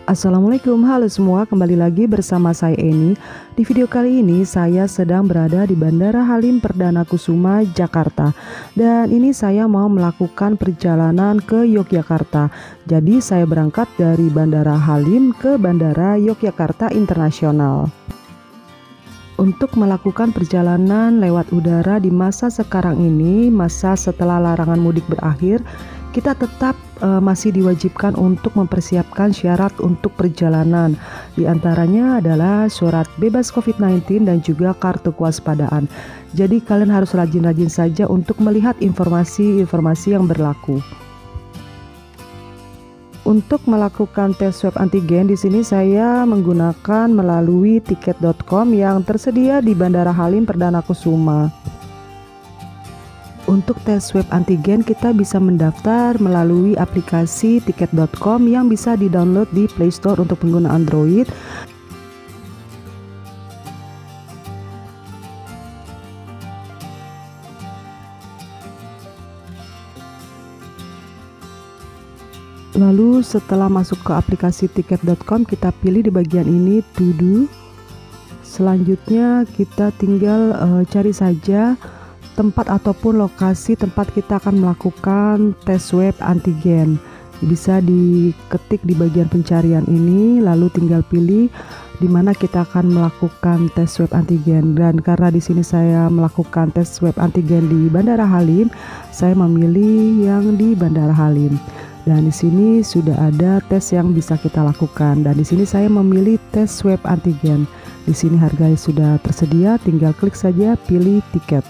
Assalamualaikum, halo semua, kembali lagi bersama saya Eni. Di video kali ini saya sedang berada di Bandara Halim Perdana Kusuma, Jakarta. Dan ini saya mau melakukan perjalanan ke Yogyakarta. Jadi saya berangkat dari Bandara Halim ke Bandara Yogyakarta Internasional. Untuk melakukan perjalanan lewat udara di masa sekarang ini, masa setelah larangan mudik berakhir, kita tetap masih diwajibkan untuk mempersiapkan syarat untuk perjalanan. Di antaranya adalah surat bebas COVID-19 dan juga kartu kewaspadaan. Jadi kalian harus rajin-rajin saja untuk melihat informasi-informasi yang berlaku. Untuk melakukan tes swab antigen di sini saya menggunakan melalui tiket.com yang tersedia di Bandara Halim Perdana Kusuma. Untuk tes swab antigen kita bisa mendaftar melalui aplikasi tiket.com yang bisa di-download di Play Store untuk pengguna Android. Lalu setelah masuk ke aplikasi tiket.com kita pilih di bagian ini to do. Selanjutnya kita tinggal cari saja tempat ataupun lokasi tempat kita akan melakukan tes swab antigen. Bisa diketik di bagian pencarian ini, lalu tinggal pilih di mana kita akan melakukan tes swab antigen. Dan karena di sini saya melakukan tes swab antigen di Bandara Halim, saya memilih yang di Bandara Halim. Dan di sini sudah ada tes yang bisa kita lakukan. Dan di sini saya memilih tes swab antigen. Di sini harganya sudah tersedia, tinggal klik saja pilih tiket.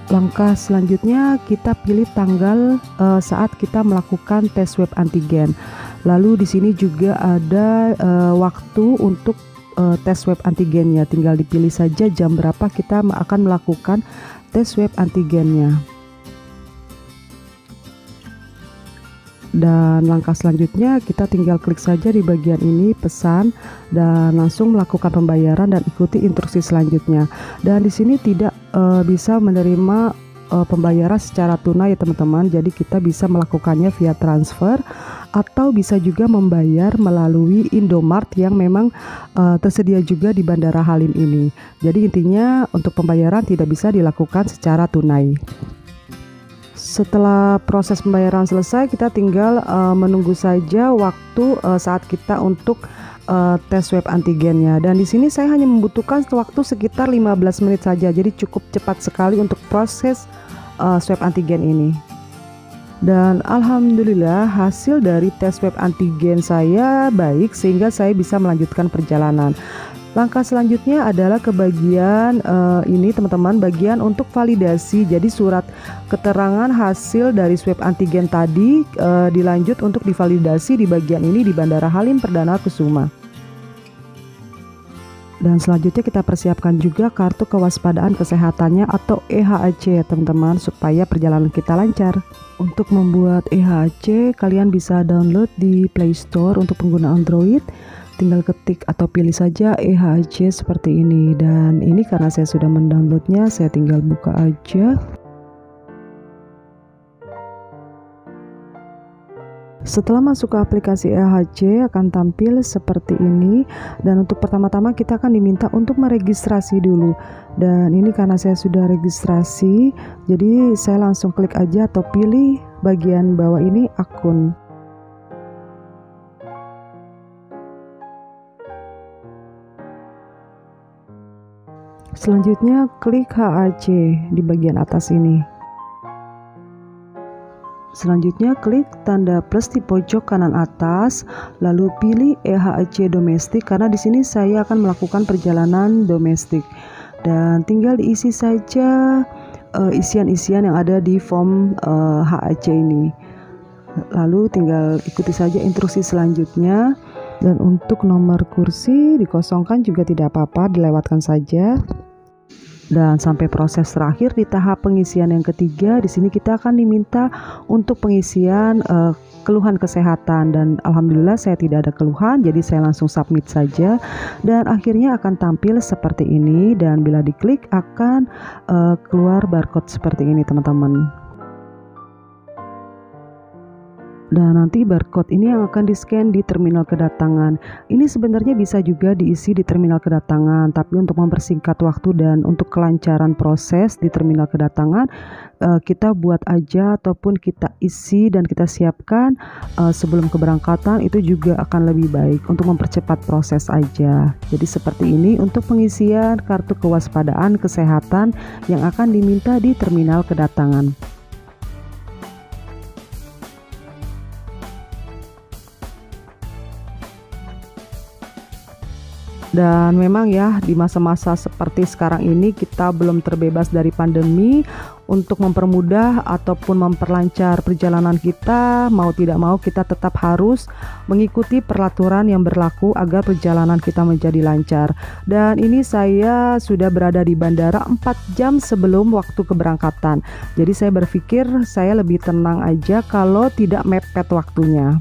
Langkah selanjutnya kita pilih tanggal saat kita melakukan tes swab antigen. Lalu di sini juga ada waktu untuk tes swab antigennya. Tinggal dipilih saja jam berapa kita akan melakukan tes swab antigennya. Dan langkah selanjutnya kita tinggal klik saja di bagian ini pesan dan langsung melakukan pembayaran dan ikuti instruksi selanjutnya. Dan di sini tidak bisa menerima pembayaran secara tunai ya teman-teman. Jadi kita bisa melakukannya via transfer atau bisa juga membayar melalui Indomart yang memang tersedia juga di Bandara Halim ini. Jadi intinya untuk pembayaran tidak bisa dilakukan secara tunai. Setelah proses pembayaran selesai, kita tinggal menunggu saja waktu saat kita untuk tes swab antigennya. Dan di sini saya hanya membutuhkan waktu sekitar 15 menit saja. Jadi cukup cepat sekali untuk proses swab antigen ini. Dan alhamdulillah hasil dari tes swab antigen saya baik sehingga saya bisa melanjutkan perjalanan. Langkah selanjutnya adalah ke bagian ini teman-teman, bagian untuk validasi. Jadi surat keterangan hasil dari swab antigen tadi dilanjut untuk divalidasi di bagian ini di Bandara Halim Perdana Kusuma. Dan selanjutnya kita persiapkan juga kartu kewaspadaan kesehatannya atau EHAC ya teman-teman, supaya perjalanan kita lancar. Untuk membuat EHAC kalian bisa download di Play Store untuk pengguna Android. Tinggal ketik atau pilih saja EHAC seperti ini. Dan ini karena saya sudah mendownloadnya, saya tinggal buka aja. Setelah masuk ke aplikasi EHAC akan tampil seperti ini. Dan untuk pertama-tama kita akan diminta untuk meregistrasi dulu. Dan ini karena saya sudah registrasi, jadi saya langsung klik aja atau pilih bagian bawah ini akun. Selanjutnya klik HAC di bagian atas ini. Selanjutnya klik tanda plus di pojok kanan atas, lalu pilih EHAC domestik karena di sini saya akan melakukan perjalanan domestik. Dan tinggal diisi saja isian-isian yang ada di form HAC ini. Lalu tinggal ikuti saja instruksi selanjutnya. Dan untuk nomor kursi dikosongkan juga tidak apa-apa, dilewatkan saja. Dan sampai proses terakhir di tahap pengisian yang ketiga, di sini kita akan diminta untuk pengisian keluhan kesehatan. Dan alhamdulillah saya tidak ada keluhan, jadi saya langsung submit saja. Dan akhirnya akan tampil seperti ini, dan bila diklik akan keluar barcode seperti ini teman-teman. Dan nanti barcode ini yang akan di-scan di terminal kedatangan. Ini sebenarnya bisa juga diisi di terminal kedatangan, tapi untuk mempersingkat waktu dan untuk kelancaran proses di terminal kedatangan, kita buat aja ataupun kita isi dan kita siapkan sebelum keberangkatan, itu juga akan lebih baik untuk mempercepat proses aja. Jadi seperti ini untuk pengisian kartu kewaspadaan kesehatan yang akan diminta di terminal kedatangan. Dan memang ya, di masa-masa seperti sekarang ini kita belum terbebas dari pandemi. Untuk mempermudah ataupun memperlancar perjalanan kita, mau tidak mau kita tetap harus mengikuti peraturan yang berlaku agar perjalanan kita menjadi lancar. Dan ini saya sudah berada di bandara 4 jam sebelum waktu keberangkatan. Jadi saya berpikir saya lebih tenang aja kalau tidak mepet waktunya.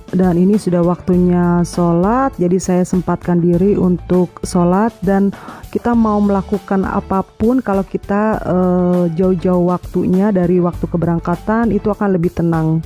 Dan ini sudah waktunya sholat, jadi saya sempatkan diri untuk sholat. Dan kita mau melakukan apapun, kalau kita jauh-jauh waktunya dari waktu keberangkatan, itu akan lebih tenang.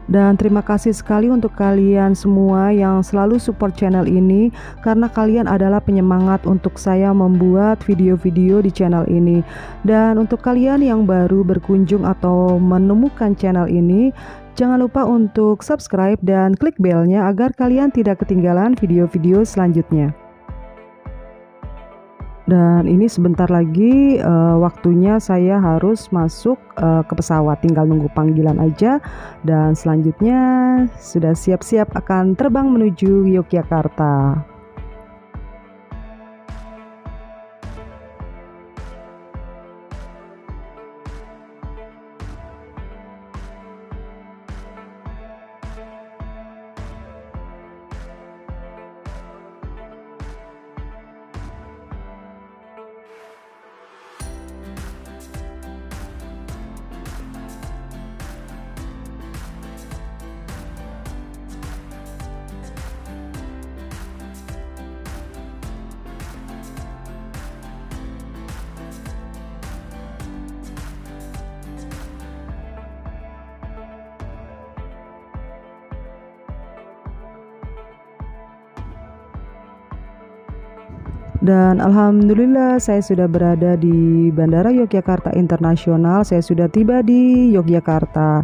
Dan terima kasih sekali untuk kalian semua yang selalu support channel ini, karena kalian adalah penyemangat untuk saya membuat video-video di channel ini. Dan untuk kalian yang baru berkunjung atau menemukan channel ini, jangan lupa untuk subscribe dan klik belnya agar kalian tidak ketinggalan video-video selanjutnya. Dan ini sebentar lagi waktunya saya harus masuk ke pesawat, tinggal nunggu panggilan aja. Dan selanjutnya sudah siap-siap akan terbang menuju Yogyakarta. Dan alhamdulillah saya sudah berada di Bandara Yogyakarta Internasional. Saya sudah tiba di Yogyakarta.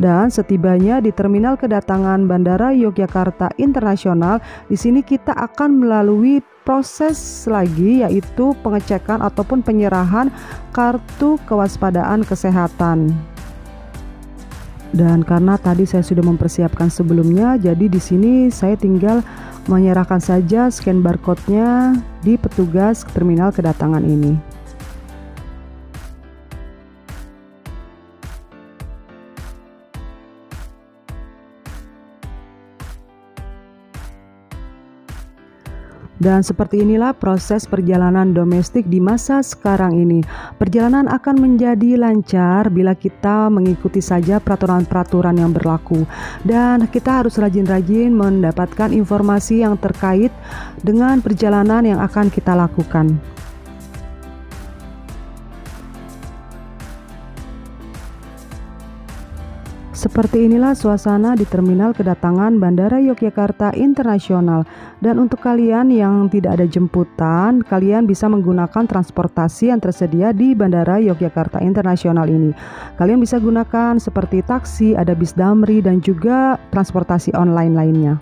Dan setibanya di terminal kedatangan Bandara Yogyakarta Internasional, di sini kita akan melalui proses lagi, yaitu pengecekan ataupun penyerahan kartu kewaspadaan kesehatan. Dan karena tadi saya sudah mempersiapkan sebelumnya, jadi di sini saya tinggal menyerahkan saja scan barcode-nya di petugas terminal kedatangan ini. Dan seperti inilah proses perjalanan domestik di masa sekarang ini. Perjalanan akan menjadi lancar bila kita mengikuti saja peraturan-peraturan yang berlaku. Dan kita harus rajin-rajin mendapatkan informasi yang terkait dengan perjalanan yang akan kita lakukan. Seperti inilah suasana di terminal kedatangan Bandara Yogyakarta Internasional. Dan untuk kalian yang tidak ada jemputan, kalian bisa menggunakan transportasi yang tersedia di Bandara Yogyakarta Internasional ini. Kalian bisa gunakan seperti taksi, ada bis damri, dan juga transportasi online lainnya.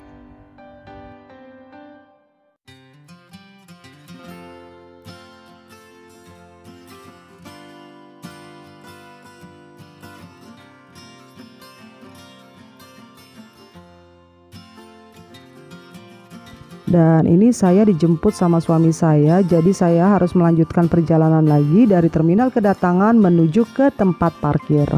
Dan ini saya dijemput sama suami saya, jadi saya harus melanjutkan perjalanan lagi dari terminal kedatangan menuju ke tempat parkir.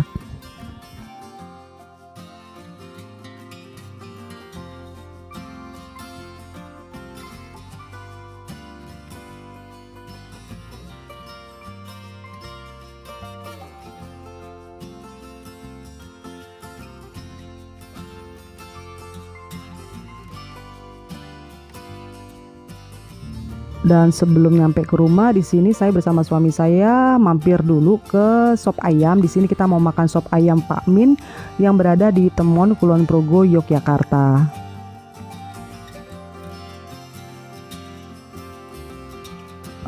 Dan sebelum nyampe ke rumah, di sini saya bersama suami saya mampir dulu ke sop ayam. Di sini kita mau makan sop ayam Pak Min yang berada di Temon, Kulon Progo, Yogyakarta.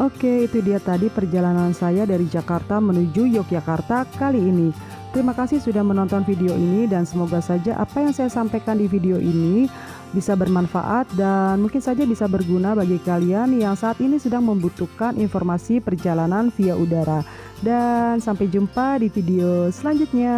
Oke, itu dia tadi perjalanan saya dari Jakarta menuju Yogyakarta kali ini. Terima kasih sudah menonton video ini dan semoga saja apa yang saya sampaikan di video ini bisa bermanfaat dan mungkin saja bisa berguna bagi kalian yang saat ini sedang membutuhkan informasi perjalanan via udara. Dan sampai jumpa di video selanjutnya.